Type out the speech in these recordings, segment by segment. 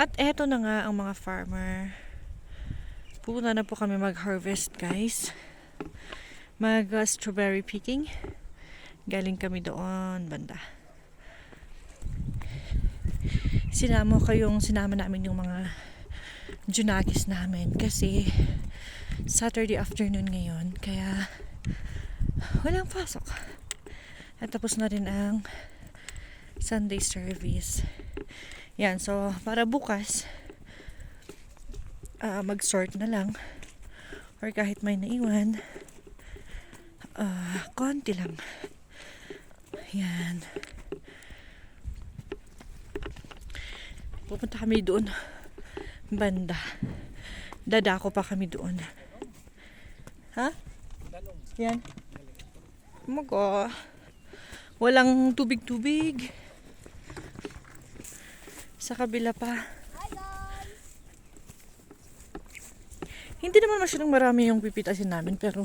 At eto na nga ang mga farmer. Pupunta na po kami mag-harvest, guys. Mag-strawberry picking. Galing kami doon, banda. Sinama namin yung mga junakis namin kasi Saturday afternoon ngayon, kaya walang pasok. At tapos na rin ang Sunday service. Yan, so para bukas mag-sort na lang or kahit may naiwan konti lang. Yan. Pupunta kami doon banda. Dadako pa kami doon. Ha? Yan. Mago. Walang tubig-tubig. Sa kabila pa. Hindi naman masyadong marami yung pipitasin namin, pero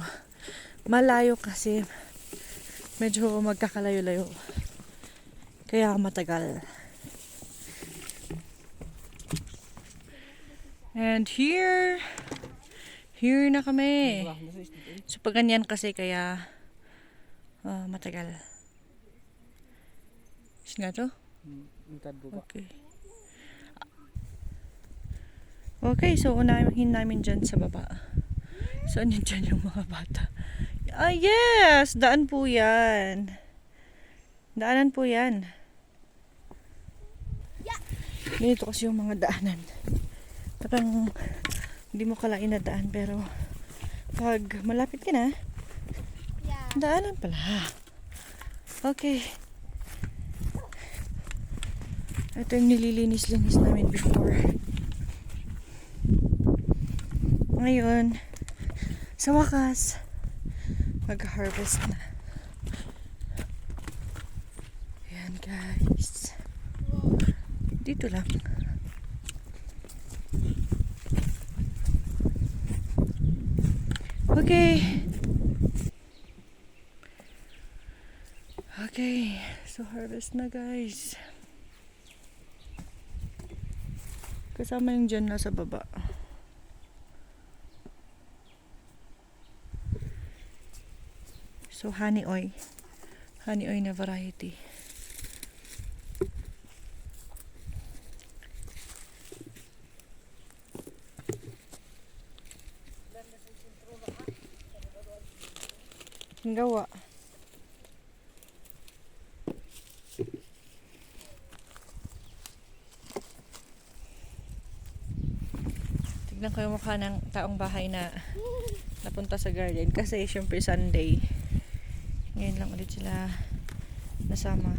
malayo kasi medyo magkakalayo-layo. Kaya matagal. And here na kami. So pag ganyan kasi kaya matagal. Is nga to? Okay. Okay, so unahin namin dyan sa baba. So andyan dyan yung mga bata. Ah, yes! Daan po yan. Daanan po yan. Ganito kasi yung mga daanan. Parang hindi mo kalain na daan, pero pag malapit ka na, daanan pala. Okay. Ito yung nililinis-linis namin before. Ngayon, sa wakas, mag-harvest na. Ayan, guys. Dito lang. Okay. Okay. So, harvest na, guys. Kasama yung dyan nasa baba. So, honey oil. Honey oil na variety. Ang gawa. Tignan ko yung mukha ng taong bahay na napunta sa garden kasi syempre Sunday. Ngayon lang ulit sila nasama.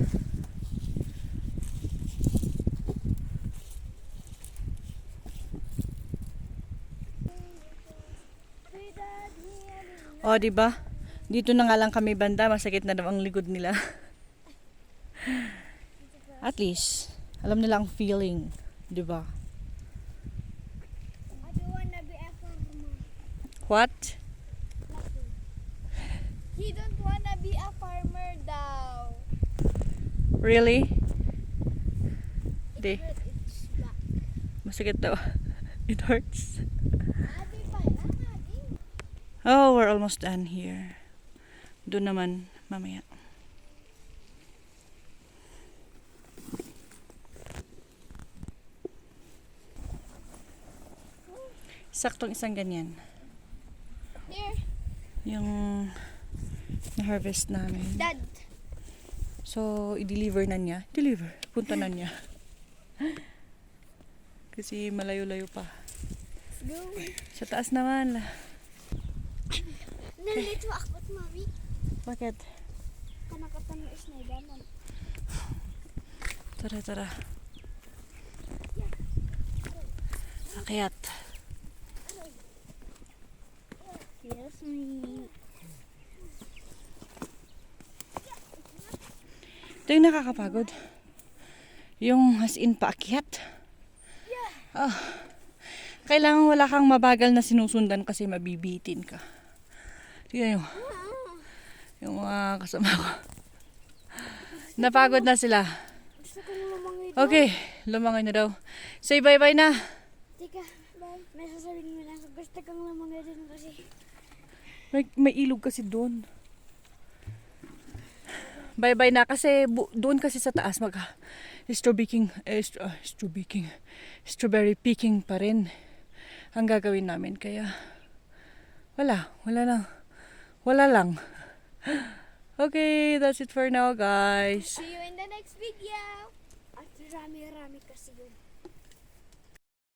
O, diba? Dito na nga lang kami banda, masakit na daw ang likod nila. At least, alam nila ang feeling, diba? I don't wanna be a farmer. What? He don't wanna be a farmer daw. Really? Di. It's black. Masakit daw. It hurts. Abi pa lang, abi. Oh, we're almost done here. Doon naman, mamaya. Saktong isang ganyan. There. Yung na-harvest namin. Dad. So, i-deliver na niya. Deliver. Punta na niya. Kasi malayo-layo pa. Let's go. Sa taas naman. Nalito ako, mami. Bakit? Kanakatan is na daman. Tara, tara. Akyat. Yes, me. Ito yung nakakapagod. Yung as in paakyat. Oh. Kailangan wala kang mabagal na sinusundan kasi mabibitin ka. Tingnan nyo. Yung mga kasama ko. Napagod na sila. Gusto ko naman mga Okay, lumangoy na daw. Say bye-bye na. Tika, bye. May sasabihin mo lang. Gusto kang lumangay din kasi. May ilog kasi doon. Bye-bye na kasi doon kasi sa taas strawberry picking pa rin ang gagawin namin. Kaya wala lang. Okay, that's it for now, guys. See you in the next video. At rami-rami kasi yun.